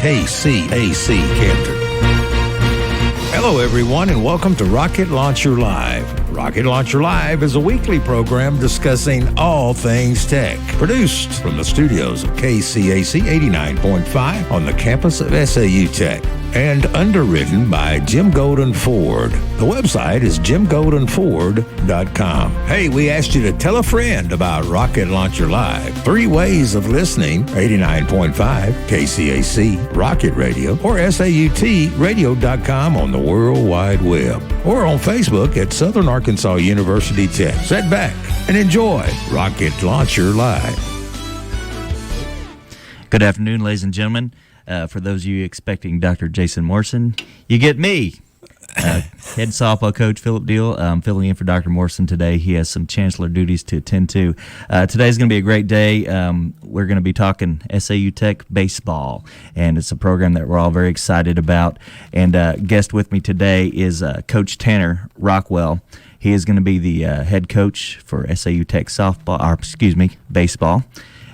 KCAC Canton. Hello, everyone, and welcome to Rocket Launcher Live. Rocket Launcher Live is a weekly program discussing all things tech. Produced from the studios of KCAC 89.5 on the campus of SAU Tech. And underwritten by Jim Golden Ford. The website is jimgoldenford.com. Hey, we asked you to tell a friend about Rocket Launcher Live. 3 ways of listening: 89.5, KCAC, Rocket Radio, or SAUTradio.com on the World Wide Web. Or on Facebook at Southern Arkansas University Tech. Sit back and enjoy Rocket Launcher Live. Good afternoon, ladies and gentlemen. For those of you expecting Dr. Jason Morrison, you get me. Head softball coach Philip Diehl. I'm filling in for Dr. Morrison today. He has some chancellor duties to attend to. Today's going to be a great day. We're going to be talking SAU Tech baseball, and it's a program that we're all very excited about. And guest with me today is Coach Tanner Rockwell. He is going to be the head coach for SAU Tech baseball.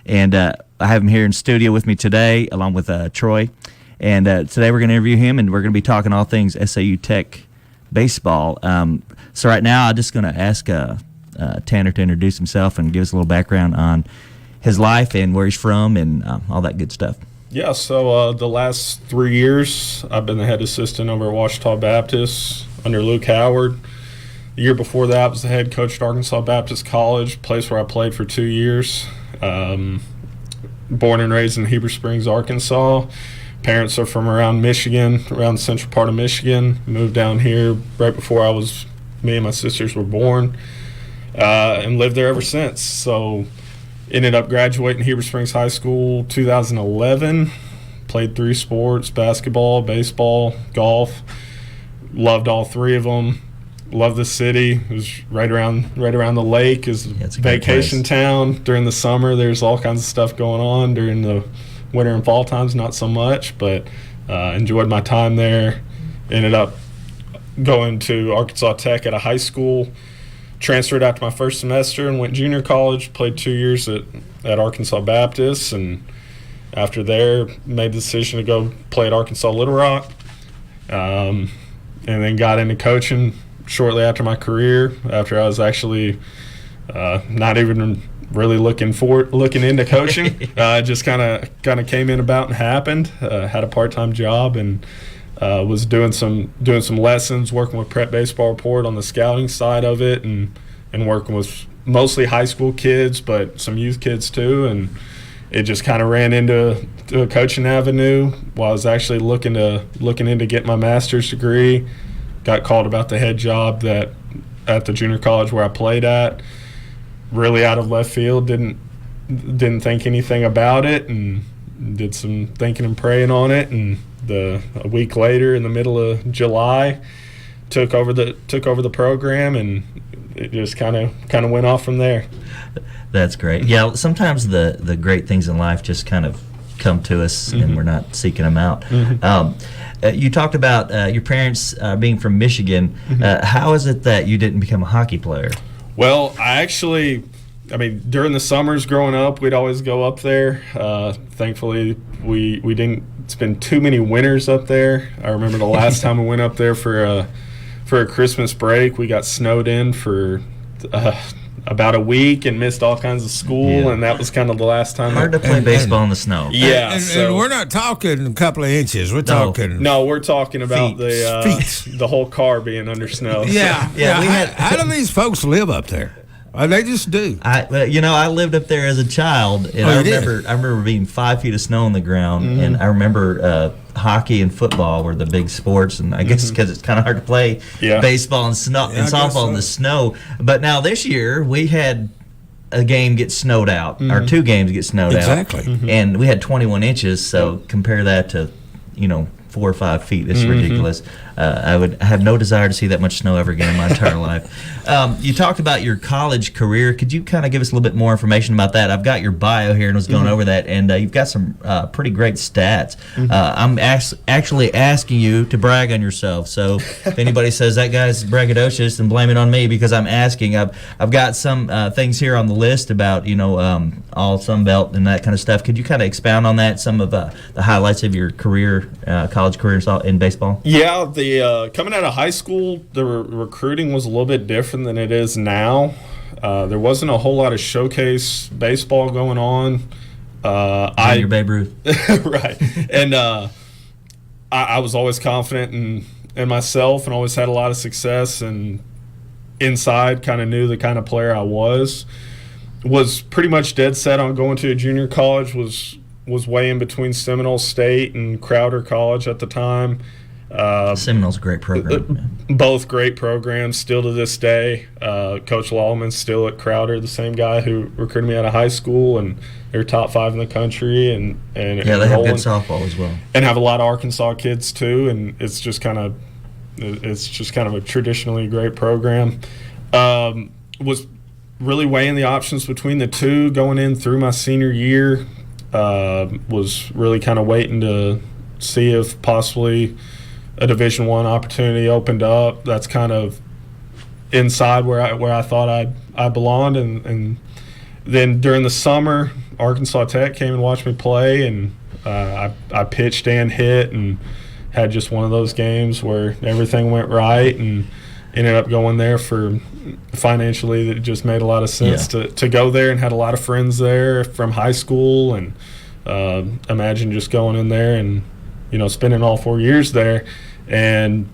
And I have him here in studio with me today, along with Troy. And today we're going to interview him, and we're going to be talking all things SAU Tech baseball. So right now I'm just going to ask Tanner to introduce himself and give us a little background on his life and where he's from and all that good stuff. Yeah, so the last 3 years I've been the head assistant over at Ouachita Baptist under Luke Howard. The year before that I was the head coach at Arkansas Baptist College, place where I played for 2 years. Born and raised in Heber Springs, Arkansas. Parents are from around Michigan, around the central part of Michigan. Moved down here right before me and my sisters were born, and lived there ever since. So ended up graduating Heber Springs High School 2011. Played 3 sports: basketball, baseball, golf. Loved all 3 of them. Love the city. It was right around the lake. It's a vacation town. During the summer, there's all kinds of stuff going on. During the winter and fall times, not so much, but enjoyed my time there. Ended up going to Arkansas Tech at a high school. Transferred after my first semester and went junior college. Played 2 years at Arkansas Baptist, and after there, made the decision to go play at Arkansas Little Rock, and then got into coaching shortly after my career, after I was actually not even really looking into coaching. Just kind of came in about and happened. Had a part-time job and was doing some lessons, working with Prep Baseball Report on the scouting side of it, and working with mostly high school kids, but some youth kids too. And it just kind of ran into a coaching avenue while I was actually looking into getting my master's degree. Got called about the head job at the junior college where I played at. Really out of left field, didn't think anything about it, and did some thinking and praying on it. And a week later, in the middle of July, took over the program, and it just kind of went off from there. That's great. Yeah, sometimes the great things in life just kind of come to us, and we're not seeking them out. You talked about your parents being from Michigan. How is it that you didn't become a hockey player? Well, during the summers growing up, we'd always go up there. Thankfully, we didn't spend too many winters up there. I remember the last time we went up there for a Christmas break, we got snowed in for about a week and missed all kinds of school, and that was kind of the last time. Hard to play baseball in the snow. Yeah, and we're not talking a couple of inches. We're talking. No, we're talking about the whole car being under snow. Yeah, yeah. How do these folks live up there? They just do. I lived up there as a child, and I remember being 5 feet of snow on the ground, and I remember hockey and football were the big sports, and I guess because it's kind of hard to play baseball and softball in the snow. But now this year we had a game get snowed out, or 2 games get snowed out. Exactly. And we had 21 inches, so compare that to, 4 or 5 feet. It's ridiculous. I have no desire to see that much snow ever again in my entire life. You talked about your college career. Could you kind of give us a little bit more information about that? I've got your bio here and was going over that, and you've got some pretty great stats. I'm actually asking you to brag on yourself. So if anybody says that guy's braggadocious, then blame it on me, because I'm asking. I've got some things here on the list about all Sun Belt and that kind of stuff. Could you kind of expound on that? Some of the highlights of your career, college career in baseball. Yeah, the coming out of high school, the recruiting was a little bit different than it is now. There wasn't a whole lot of showcase baseball going on. Your Babe Ruth. Right. And I was always confident in myself and always had a lot of success, and inside kind of knew the kind of player I was pretty much dead set on going to a junior college, was way in between Seminole State and Crowder College at the time. Seminole's a great program. Both great programs still to this day. Coach Lawman's still at Crowder, the same guy who recruited me out of high school, and they're top 5 in the country. And they have good softball as well, and have a lot of Arkansas kids too. And it's just kind of a traditionally great program. Was really weighing the options between the two going in through my senior year. Was really kind of waiting to see if possibly a Division I opportunity opened up. That's kind of inside where I thought I belonged, and then during the summer, Arkansas Tech came and watched me play, and I pitched and hit, and had just one of those games where everything went right, and ended up going there for financially that just made a lot of sense to go there, and had a lot of friends there from high school, and imagine just going in there and spending all 4 years there, and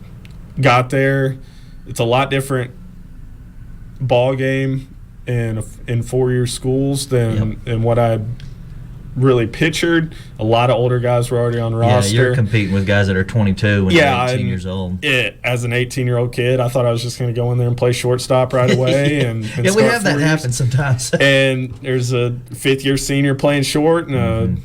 got there. It's a lot different ball game in 4-year schools than what I really pictured. A lot of older guys were already on the roster. Yeah, you're competing with guys that are 22 and 18 years old. As an 18-year-old kid, I thought I was just going to go in there and play shortstop right away. and yeah, we have that happen sometimes. And there's a 5th-year senior playing short, and a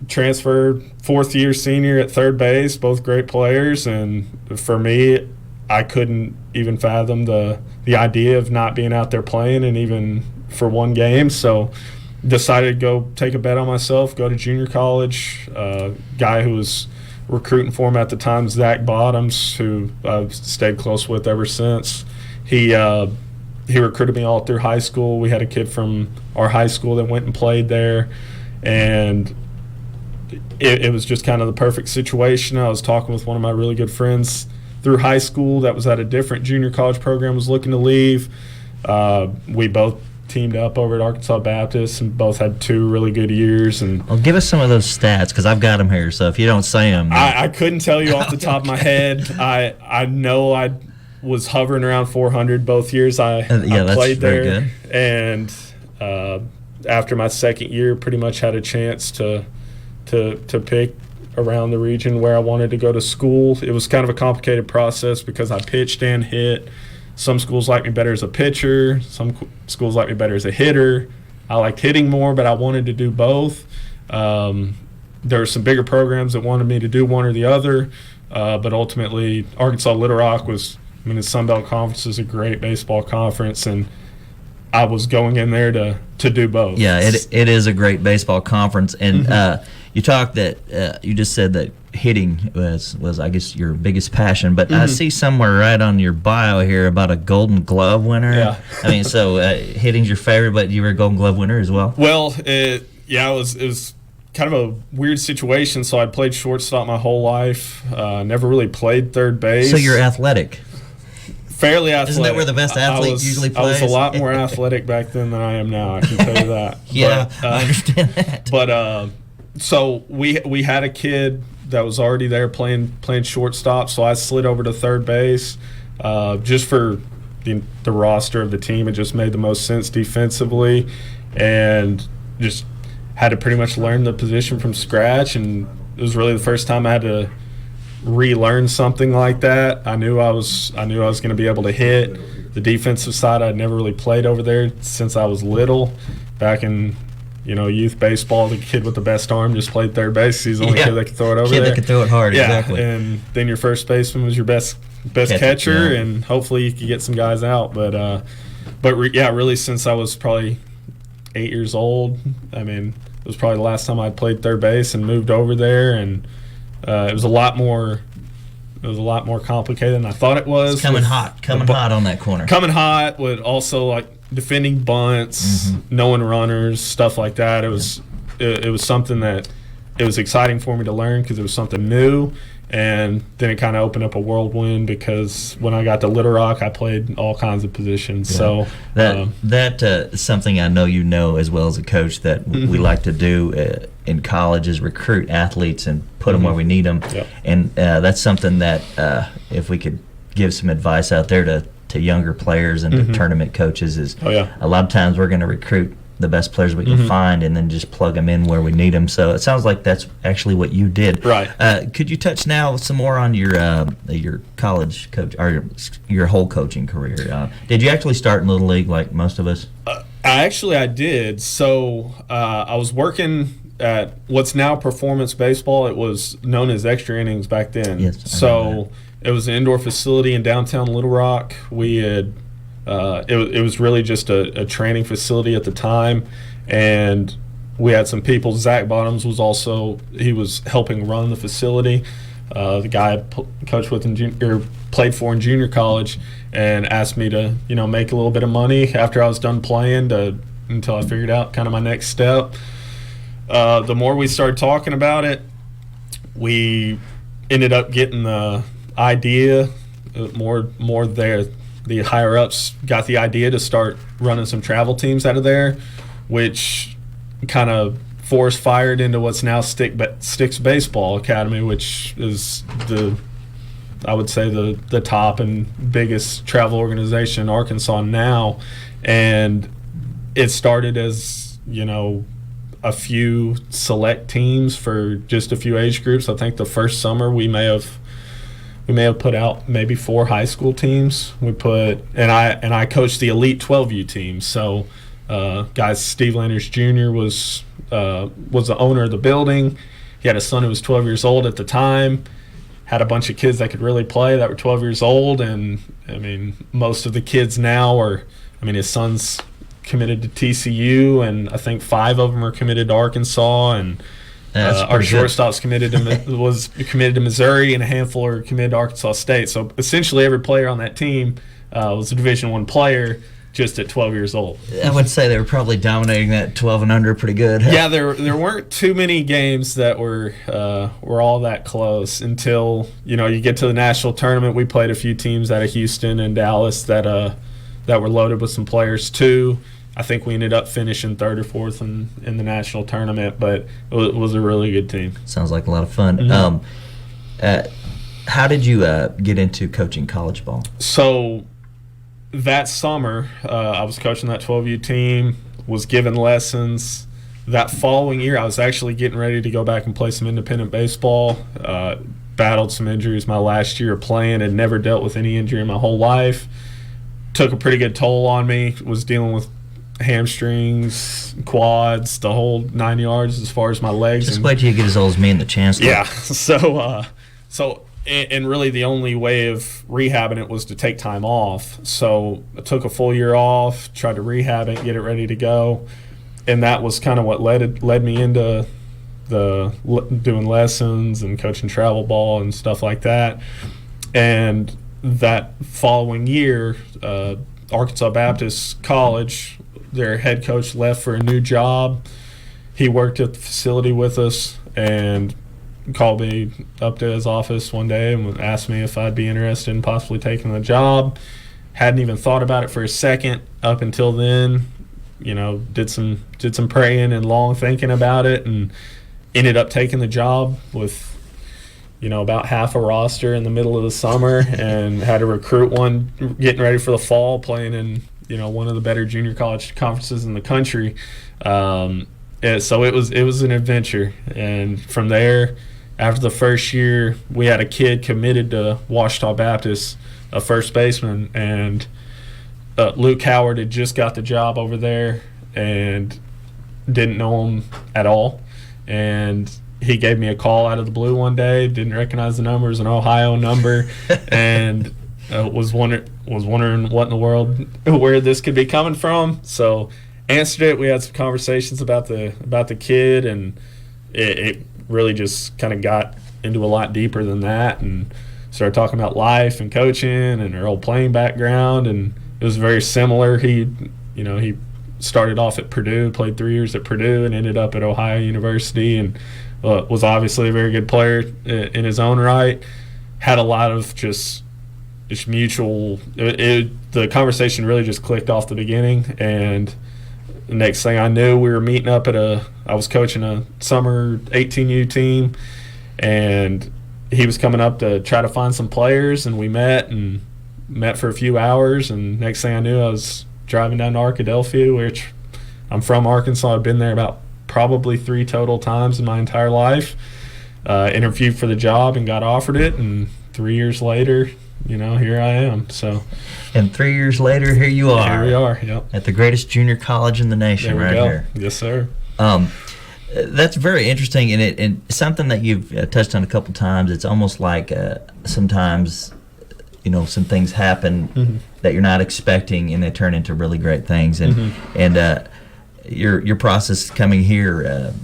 transfer 4th-year senior at third base, both great players. And for me, I couldn't even fathom the idea of not being out there playing, and even for one game. So decided to go take a bet on myself, go to junior college. Guy who was recruiting for him at the time, Zach Bottoms, who I've stayed close with ever since. He recruited me all through high school. We had a kid from our high school that went and played there, and it was just kind of the perfect situation. I was talking with one of my really good friends through high school that was at a different junior college program, was looking to leave. We both teamed up over at Arkansas Baptist, and both had 2 really good years. And well, give us some of those stats, because I've got them here. So if you don't say them, I couldn't tell you off the top of my head. I know I was hovering around 400 both years I played there. Good. And after my second year, pretty much had a chance to pick around the region where I wanted to go to school. It was kind of a complicated process because I pitched and hit. Some schools like me better as a pitcher. Some schools like me better as a hitter. I liked hitting more, but I wanted to do both. There were some bigger programs that wanted me to do one or the other, but ultimately Arkansas Little Rock the Sun Belt Conference is a great baseball conference, and I was going in there to do both. Yeah, it is a great baseball conference, and you just said that hitting was I guess your biggest passion, but I see somewhere right on your bio here about a Golden Glove winner. Yeah. I mean, so hitting's your favorite, but you were a Golden Glove winner as well. Well, it was kind of a weird situation. So I played shortstop my whole life. Never really played third base. So you're athletic. Fairly athletic. Isn't that where the best athlete usually plays? I was a lot more athletic back then than I am now, I can tell you that. Yeah, I understand that. But so we had a kid that was already there playing shortstop, so I slid over to third base just for the roster of the team. It just made the most sense defensively, and just had to pretty much learn the position from scratch. And it was really the first time I had to relearn something like that. I knew I was going to be able to hit. The defensive side I'd never really played over there since I was little, back in youth baseball. The kid with the best arm just played third base. He's the only kid that could throw it over kid there. That could throw it hard, exactly. And then your first baseman was your best catcher, and hopefully you could get some guys out. But really since I was probably 8 years old, I mean, it was probably the last time I played third base and moved over there, and it was a lot more complicated than I thought it was. It's coming hot on that corner. Coming hot with also like defending bunts, knowing runners, stuff like that. It was something that it was exciting for me to learn because it was something new. And then it kind of opened up a whirlwind because when I got to Little Rock, I played all kinds of positions. Yeah. So that is something I know as well as a coach that we like to do in college is recruit athletes and put them where we need them. Yep. And that's something that if we could give some advice out there to younger players and to tournament coaches is a lot of times we're going to recruit the best players we can find and then just plug them in where we need them. So it sounds like that's actually what you did. Right. Could you touch now some more on your college coach or your whole coaching career? Did you actually start in Little League like most of us? I did. So I was working at what's now Performance Baseball. It was known as Extra Innings back then. Yes. So it was an indoor facility in downtown Little Rock. We had it was really just a training facility at the time, and we had some people. Zach Bottoms he was helping run the facility. The guy I coached with played for in junior college, and asked me to make a little bit of money after I was done playing until I figured out kind of my next step. The more we started talking about it, we ended up getting the idea more there. The higher-ups got the idea to start running some travel teams out of there, which kind of force-fired into what's now Sticks Baseball Academy, which is I would say the top and biggest travel organization in Arkansas now. And it started as, a few select teams for just a few age groups. I think the first summer we may have put out maybe 4 high school teams. I coached the elite 12U team. So, guys, Steve Landers Jr. was the owner of the building. He had a son who was 12 years old at the time. Had a bunch of kids that could really play that were 12 years old, and I mean, most of the kids now his son's committed to TCU, and I think 5 of them are committed to Arkansas, and our shortstop's was committed to Missouri, and a handful are committed to Arkansas State. So essentially, every player on that team was a Division I player, just at 12 years old. I would say they were probably dominating that 12 and under pretty good. Yeah, there weren't too many games that were all that close until you get to the national tournament. We played a few teams out of Houston and Dallas that were loaded with some players too. I think we ended up finishing 3rd or 4th in the national tournament, but it was a really good team. Sounds like a lot of fun. How did you get into coaching college ball? So that summer, I was coaching that 12U team, was given lessons. That following year, I was actually getting ready to go back and play some independent baseball. Battled some injuries my last year of playing, had never dealt with any injury in my whole life. Took a pretty good toll on me, was dealing with hamstrings, quads, the whole 9 yards as far as my legs. Just wait till you get as old as me and the Chancellor. Yeah. So really the only way of rehabbing it was to take time off. So I took a full year off, tried to rehab it, get it ready to go. And that was kind of what led me into doing lessons and coaching travel ball and stuff like that. And that following year, Arkansas Baptist College, their head coach left for a new job. He worked at the facility with us and called me up to his office one day and asked me if I'd be interested in possibly taking the job. Hadn't even thought about it for a second up until then. Did some praying and long thinking about it, and ended up taking the job with about half a roster in the middle of the summer, and had to recruit one getting ready for the fall, playing in one of the better junior college conferences in the country. So it was an adventure, and from there, after the first year, we had a kid committed to Ouachita Baptist, a first baseman, and Luke Howard had just got the job over there, and didn't know him at all, and he gave me a call out of the blue one day. Didn't recognize the number. It was an Ohio number, and was wondering what in the world, where this could be coming from. So answered it. We had some conversations about the kid, and it really just kind of got into a lot deeper than that, and started talking about life and coaching and her old playing background, and it was very similar. He started off at Purdue, played 3 years at Purdue, and ended up at Ohio University, and was obviously a very good player in his own right. Had a lot of just mutual. The conversation really just clicked off the beginning, and the next thing I knew, we were meeting up I was coaching a summer 18U team, and he was coming up to try to find some players, and we met for a few hours, and next thing I knew, I was driving down to Arkadelphia, which I'm from Arkansas. I've been there about probably 3 total times in my entire life. Interviewed for the job and got offered it, and 3 years later, here I am. So, and 3 years later, here you are. Here we are. Yep. At the greatest junior college in the nation, there we right go. here. Yes, sir. That's very interesting, and something that you've touched on a couple times. It's almost like sometimes, some things happen that you're not expecting, and they turn into really great things. And your process coming here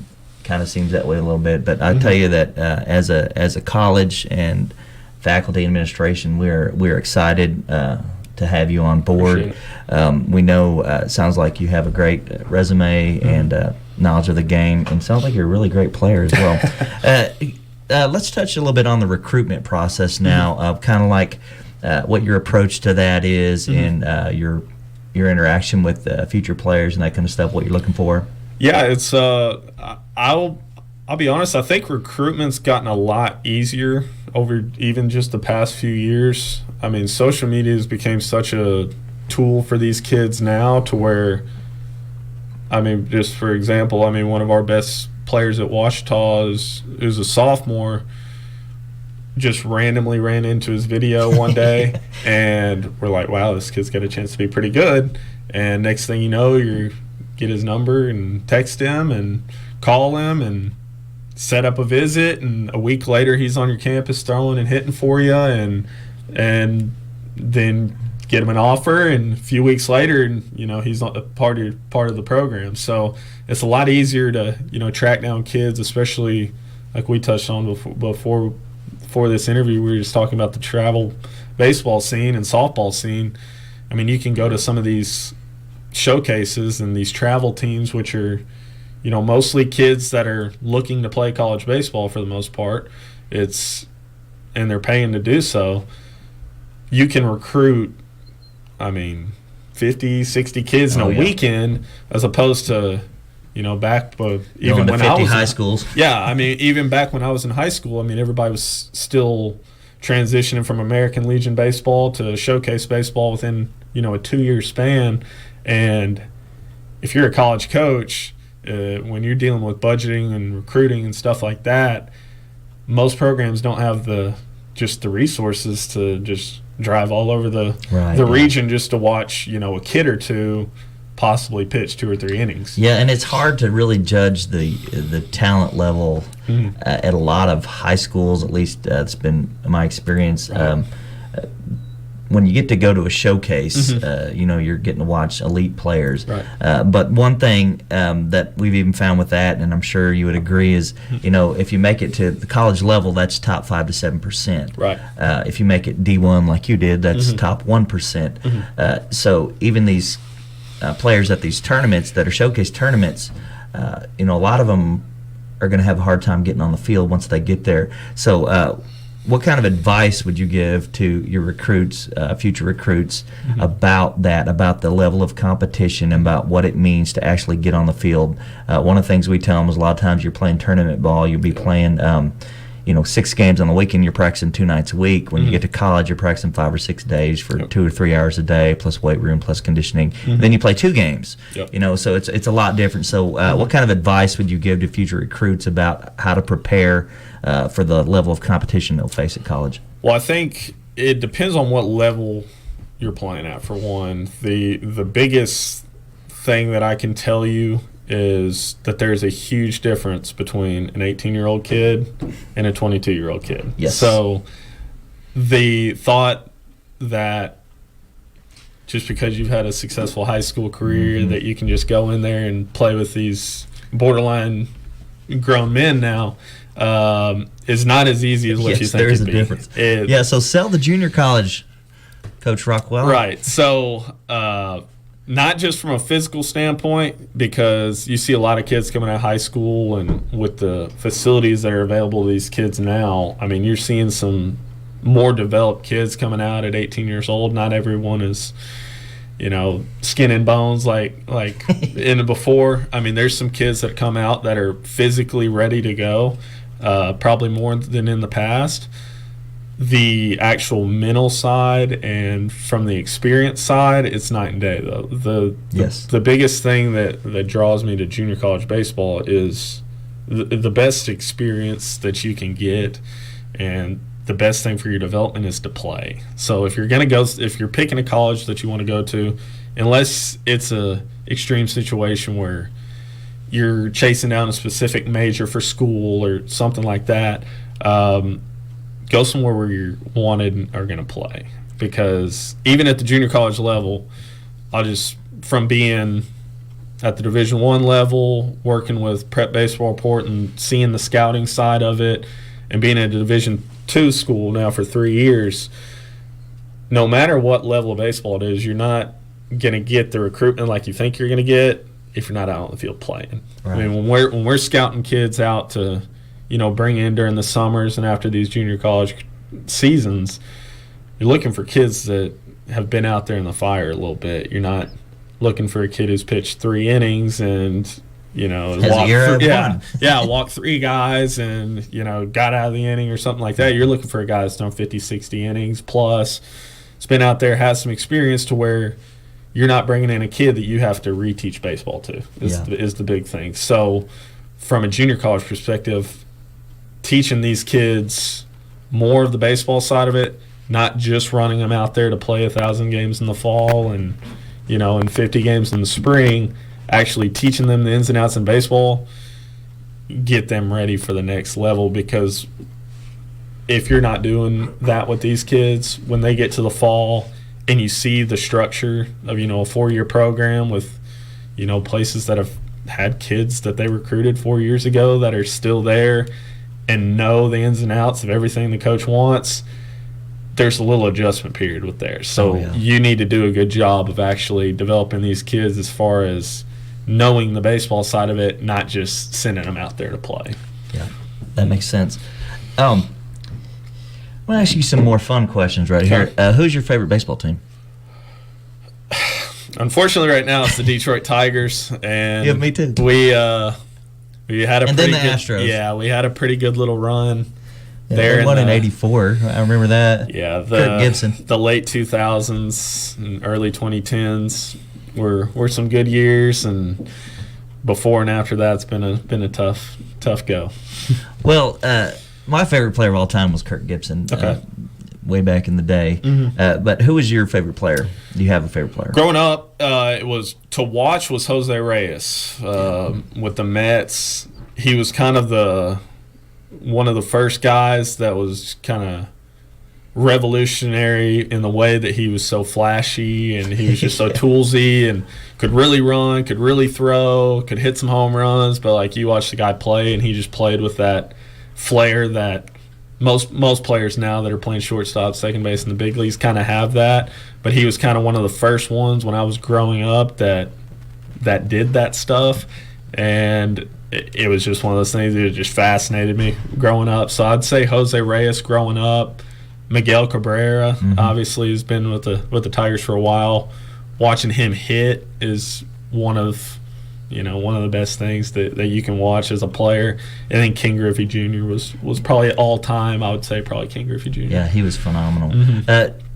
kind of seems that way a little bit. But I tell you that as a college and faculty administration, we're excited to have you on board. We know it sounds like you have a great resume and knowledge of the game, and sounds like you're a really great player as well. Let's touch a little bit on the recruitment process now, kind of like what your approach to that is, and your interaction with future players and that kind of stuff, what you're looking for. Yeah, it's I'll be honest, I think recruitment's gotten a lot easier over even just the past few years. I mean, social media has become such a tool for these kids now, to where, just for example, one of our best players at Ouachita is a sophomore, just randomly ran into his video one day, and we're like, wow, this kid's got a chance to be pretty good. And next thing you know, you get his number and text him and call him and set up a visit, and a week later he's on your campus throwing and hitting for you, and then get him an offer, and a few weeks later, he's a part of the program. So it's a lot easier to track down kids, especially like we touched on before this interview. We were just talking about the travel baseball scene and softball scene. You can go to some of these showcases and these travel teams, which are mostly kids that are looking to play college baseball for the most part. And they're paying to do so. You can recruit 50, 60 kids in a weekend, as opposed to back even when I was high schools. Yeah, even back when I was in high school, everybody was still transitioning from American Legion baseball to showcase baseball within a 2-year span. And if you're a college coach, when you're dealing with budgeting and recruiting and stuff like that, most programs don't have the resources to just drive all over the region just to watch a kid or two possibly pitch 2 or 3 innings. Yeah, and it's hard to really judge the talent level at a lot of high schools. At least that's been my experience. Right. When you get to go to a showcase, you're getting to watch elite players. Right. But one thing that we've even found with that, and I'm sure you would agree, is if you make it to the college level, that's top 5 to 7%. Right. If you make it D1 like you did, that's top 1%. So even these players at these tournaments that are showcase tournaments, a lot of them are going to have a hard time getting on the field once they get there. So what kind of advice would you give to your recruits, future recruits, about the level of competition, about what it means to actually get on the field? One of the things we tell them is a lot of times you're playing tournament ball, you'll be playing 6 games on the weekend, you're practicing 2 nights a week. When you get to college, you're practicing 5 or 6 days for 2 or 3 hours a day, plus weight room, plus conditioning. Then you play 2 games. So it's a lot different. So what kind of advice would you give to future recruits about how to prepare for the level of competition they'll face at college? Well, I think it depends on what level you're playing at, for one. The biggest thing that I can tell you is that there's a huge difference between an 18-year-old kid and a 22-year-old kid. Yes. So the thought that just because you've had a successful high school career that you can just go in there and play with these borderline grown men now is not as easy as what you think there is a it'd be. difference. So sell the junior college, Coach Rockwell. Right. So not just from a physical standpoint, because you see a lot of kids coming out of high school, and with the facilities that are available to these kids now, I mean, you're seeing some more developed kids coming out at 18 years old. Not everyone is, skin and bones like in before. I mean, there's some kids that come out that are physically ready to go, probably more than in the past. The actual mental side and from the experience side, it's night and day, though. The biggest thing that draws me to junior college baseball is the best experience that you can get, and the best thing for your development is to play. So if you're picking a college that you want to go to, unless it's a extreme situation where you're chasing down a specific major for school or something like that, go somewhere where you're wanted and are going to play. Because even at the junior college level, from being at the Division I level, working with Prep Baseball Report and seeing the scouting side of it, and being at a Division II school now for 3 years, no matter what level of baseball it is, you're not going to get the recruitment like you think you're going to get if you're not out on the field playing. Right. I mean, when we're scouting kids out to bring in during the summers and after these junior college seasons, you're looking for kids that have been out there in the fire a little bit. You're not looking for a kid who's pitched 3 innings and walk 3 guys and got out of the inning or something like that. You're looking for a guy that's done 50, 60 innings plus. It's been out there, has some experience to where you're not bringing in a kid that you have to reteach baseball to. Is the big thing. So from a junior college perspective, teaching these kids more of the baseball side of it, not just running them out there to play 1,000 games in the fall and and 50 games in the spring, actually teaching them the ins and outs in baseball, get them ready for the next level. Because if you're not doing that with these kids, when they get to the fall and you see the structure of a 4-year program with places that have had kids that they recruited 4 years ago that are still there and know the ins and outs of everything the coach wants, there's a little adjustment period with there. So you need to do a good job of actually developing these kids as far as knowing the baseball side of it, not just sending them out there to play. Yeah, that makes sense. I want to ask you some more fun questions right here. Who's your favorite baseball team? Unfortunately, right now it's the Detroit Tigers, and yeah, me too. We had a and pretty then the good, Astros. Yeah, we had a pretty good little run. They won in '84. I remember that. Yeah, Kurt Gibson. The late 2000s and early 2010s were some good years, and before and after that, it's been a tough go. Well, my favorite player of all time was Kurt Gibson. Okay. Way back in the day. Mm-hmm. But who was your favorite player? Do you have a favorite player? Growing up, it was to watch was Jose Reyes with the Mets. He was kind of one of the first guys that was kind of revolutionary in the way that he was so flashy and he was just so toolsy and could really run, could really throw, could hit some home runs. But like you watch the guy play and he just played with that flair that most players now that are playing shortstop, second base in the big leagues kind of have that. But he was kind of one of the first ones when I was growing up that did that stuff. And it was just one of those things that just fascinated me growing up. So I'd say Jose Reyes growing up. Miguel Cabrera, obviously, has been with the Tigers for a while. Watching him hit is one of the best things that you can watch as a player. And then King Griffey Jr. was probably all time. I would say probably King Griffey Jr. Yeah, he was phenomenal.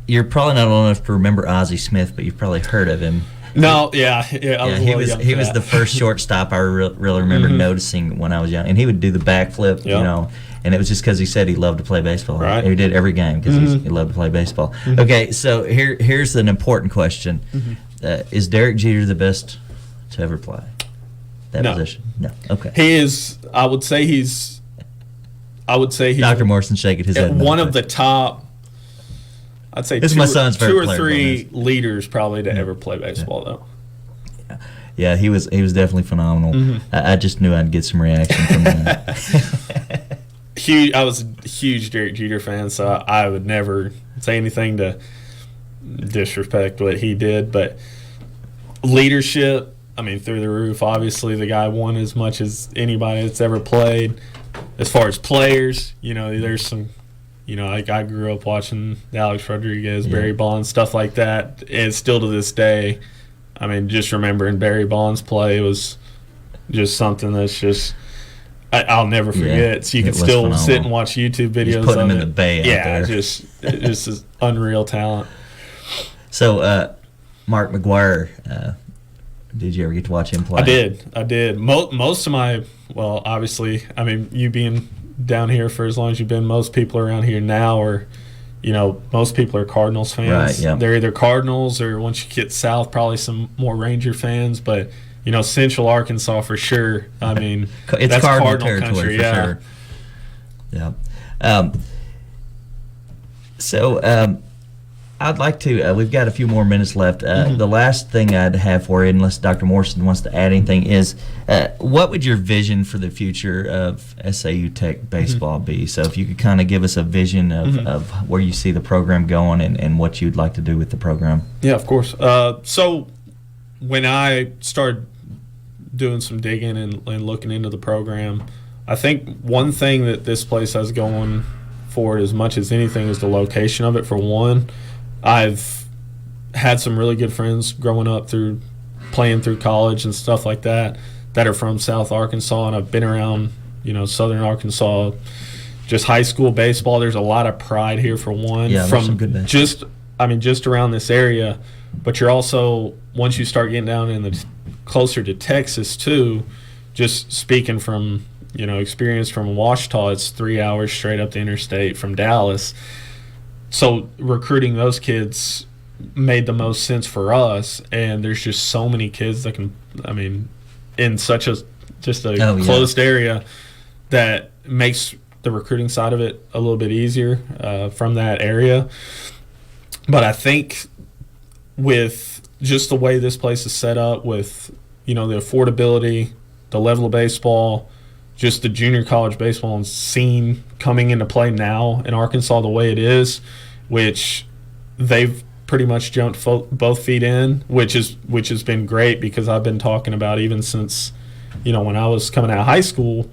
You're probably not old enough to remember Ozzie Smith, but you've probably heard of him. No, he was the first shortstop I really remember noticing when I was young, and he would do the backflip, and it was just because he said he loved to play baseball. Right. He did every game because he loved to play baseball. Okay, so here's an important question: is Derek Jeter the best to ever play? that No. position? No. Okay. He is. I would say he's Dr. Morrison shaking his head. one of the top. I'd say This is my son's favorite two or player, three leaders probably to ever play baseball though. Yeah, he was definitely phenomenal. Mm-hmm. I just knew I'd get some reaction from that. I was a huge Derek Jeter fan, so I would never say anything to disrespect what he did. But leadership, I mean, through the roof. Obviously, the guy won as much as anybody that's ever played. As far as players, there's some. I grew up watching Alex Rodriguez, Barry Bonds, stuff like that. And still to this day, I mean, just remembering Barry Bonds play was just something that's just I'll never forget. So you can still phenomenal. sit and watch YouTube videos. Just put him in it. the bay out there. Just is unreal talent. So, Mark McGuire, did you ever get to watch him play? I did. Most of my, well, obviously, I mean, you being down here for as long as you've been, most people around here now are, most people are Cardinals fans. Right, yeah. They're either Cardinals or once you get south, probably some more Ranger fans. But, Central Arkansas for sure. I mean, it's that's Cardinal Cardinal territory country, for yeah. sure. Yeah. So I'd like to. We've got a few more minutes left. The last thing I'd have for you, unless Dr. Morrison wants to add anything, is what would your vision for the future of SAU Tech baseball be? So if you could kind of give us a vision of where you see the program going and what you'd like to do with the program. Yeah, of course. So when I started doing some digging and looking into the program, I think one thing that this place has going for it as much as anything is the location of it. For one, I've had some really good friends growing up through playing through college and stuff like that are from South Arkansas, and I've been around, Southern Arkansas, just high school baseball. There's a lot of pride here for one, from some good just around this area. But you're also, once you start getting down in the closer to Texas too, just speaking from experience from Ouachita, it's 3 hours straight up the interstate from Dallas. So recruiting those kids made the most sense for us, and there's just so many kids that can, in such a closed area, that makes the recruiting side of it a little bit easier from that area. But I think with just the way this place is set up, with the affordability, the level of baseball, just the junior college baseball scene coming into play now in Arkansas the way it is, which they've pretty much jumped both feet in, which has been great, because I've been talking about even since when I was coming out of high school,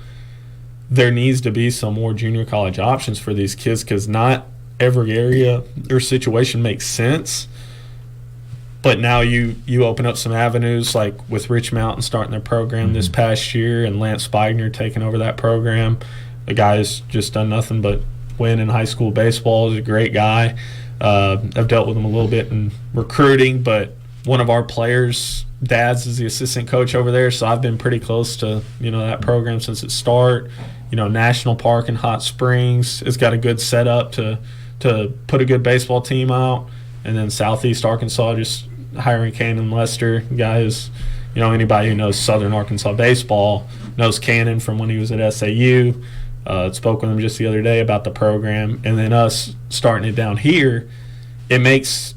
there needs to be some more junior college options for these kids, because not every area or situation makes sense. But now you open up some avenues, like with Rich Mountain starting their program this past year, and Lance Spigner taking over that program. The guy's just done nothing but win in high school baseball. He's a great guy. I've dealt with him a little bit in recruiting, but one of our players' dads is the assistant coach over there, so I've been pretty close to that program since its start. National Park in Hot Springs has got a good setup to put a good baseball team out, and then Southeast Arkansas just hiring Cannon Lester. Guy is, anybody who knows Southern Arkansas baseball knows Cannon from when he was at SAU. Spoke with him just the other day about the program, and then us starting it down here, it makes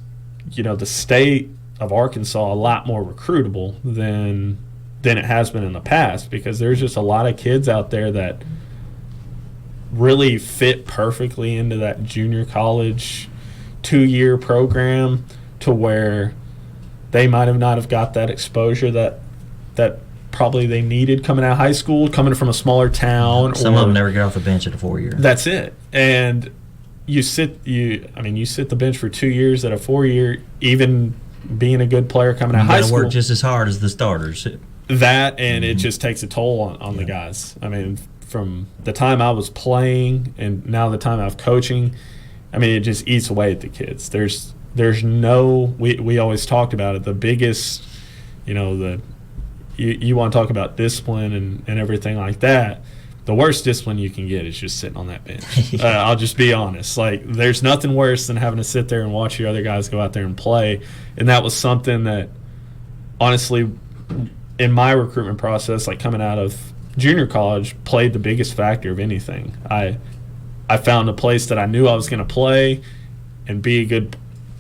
the state of Arkansas a lot more recruitable than it has been in the past, because there's just a lot of kids out there that really fit perfectly into that junior college 2-year program, to where they might have not have got that exposure that probably they needed coming out of high school, coming from a smaller town. Some of them never get off the bench at a 4-year. That's it. And you sit the bench for 2 years at a 4-year, even being a good player coming out of high school. You work just as hard as the starters. That, and it just takes a toll on the guys. From the time I was playing and now the time I'm coaching, it just eats away at the kids. There's no, we always talked about it, the biggest, you want to talk about discipline and everything like that. The worst discipline you can get is just sitting on that bench. I'll just be honest. Like, there's nothing worse than having to sit there and watch your other guys go out there and play. And that was something that, honestly, in my recruitment process, like coming out of junior college, played the biggest factor of anything. I found a place that I knew I was going to play and be a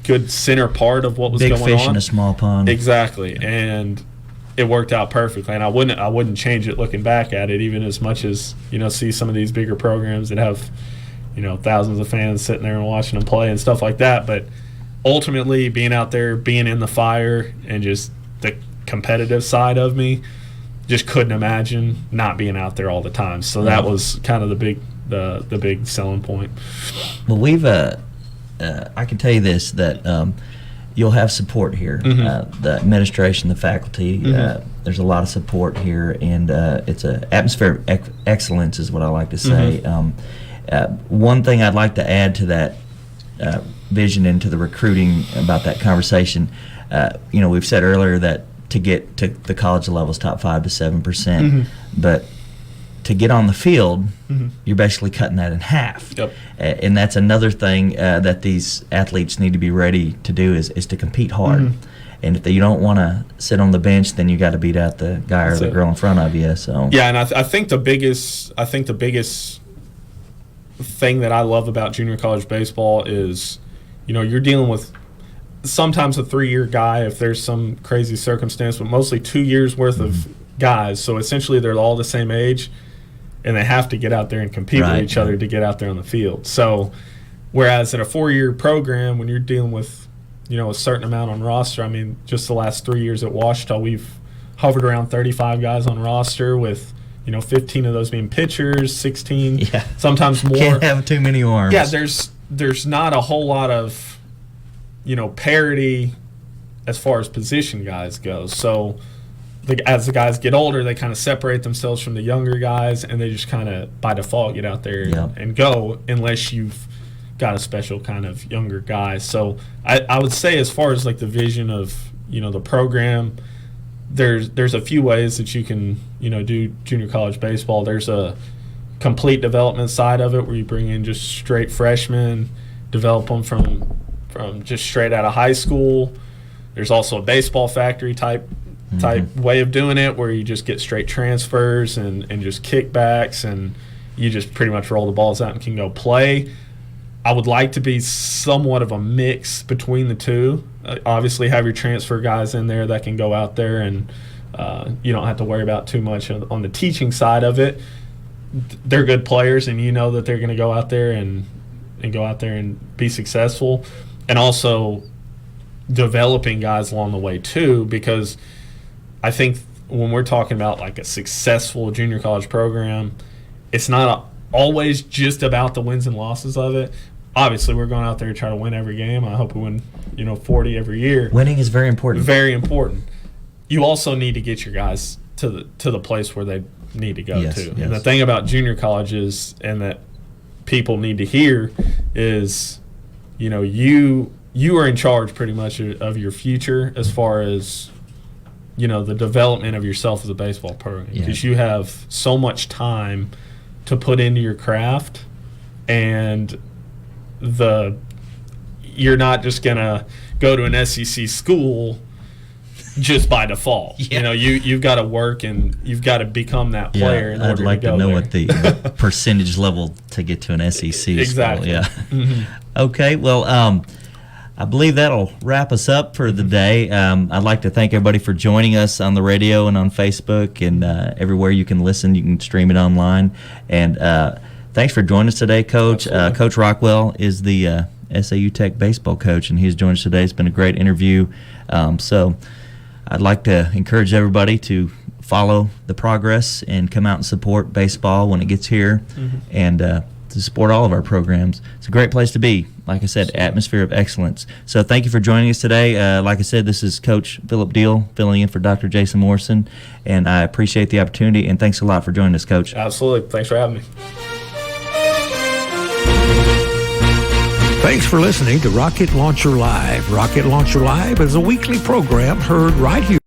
good center part of what was Big going on. Big fish in a small pond. Exactly, and it worked out perfectly. And I wouldn't change it looking back at it, even as much as see some of these bigger programs that have thousands of fans sitting there and watching them play and stuff like that. But ultimately, being out there, being in the fire, and just the competitive side of me, just couldn't imagine not being out there all the time. So that was kind of the big selling point. Well, we've I can tell you this, that you'll have support here. The administration, the faculty, there's a lot of support here, and it's an atmosphere of excellence is what I like to say. One thing I'd like to add to that vision into the recruiting about that conversation, we've said earlier that to get to the college levels, top 5 to 7%, but to get on the field, you're basically cutting that in half. Yep. And that's another thing that these athletes need to be ready to do is to compete hard. And if you don't want to sit on the bench, then you got to beat out the guy or the girl in front of you. So yeah, and I think the biggest thing that I love about junior college baseball is, you're dealing with sometimes a 3-year guy if there's some crazy circumstance, but mostly 2 years worth of guys. So essentially they're all the same age, and they have to get out there and compete with each other to get out there on the field. So whereas in a 4-year program, when you're dealing with, a certain amount on roster, I mean, just the last 3 years at Ouachita, we've hovered around 35 guys on roster with, 15 of those being pitchers, 16, sometimes more. Can't have too many arms. Yeah, there's not a whole lot of, parity as far as position guys go. So as the guys get older, they kind of separate themselves from the younger guys, and they just kind of by default get out there and go, unless you've got a special kind of younger guy. So I would say, as far as like the vision of the program, there's a few ways that you can do junior college baseball. There's a complete development side of it where you bring in just straight freshmen, develop them from just straight out of high school. There's also a baseball factory type way of doing it where you just get straight transfers and just kickbacks, and you just pretty much roll the balls out and can go play. I would like to be somewhat of a mix between the two. Obviously have your transfer guys in there that can go out there, and you don't have to worry about too much on the teaching side of it. They're good players, and that they're going to go out there and be successful. And also developing guys along the way too, because I think when we're talking about like a successful junior college program, it's not always just about the wins and losses of it. Obviously, we're going out there to try to win every game. I hope we win 40 every year. Winning is very important. Very important. You also need to get your guys to the place where they need to go to. Yes. And the thing about junior colleges, and that people need to hear, is you are in charge pretty much of your future as far as the development of yourself as a baseball program, because you have so much time to put into your craft, and you're not just gonna go to an SEC school just by default. You've got to work, and you've got to become that player in order to go there. I'd like to know what the percentage level to get to an SEC exactly. school. Yeah. Okay, well, I believe that'll wrap us up for the day. I'd like to thank everybody for joining us on the radio and on Facebook and everywhere you can listen. You can stream it online. And thanks for joining us today, Coach. Coach Rockwell is the SAU Tech baseball coach, and he's joined us today. It's been a great interview. So I'd like to encourage everybody to follow the progress and come out and support baseball when it gets here, and to support all of our programs. It's a great place to be. Like I said, atmosphere of excellence. So thank you for joining us today. Like I said, this is Coach Philip Diehl filling in for Dr. Jason Morrison, and I appreciate the opportunity, and thanks a lot for joining us, Coach. Absolutely. Thanks for having me. Thanks for listening to Rocket Launcher Live. Rocket Launcher Live is a weekly program heard right here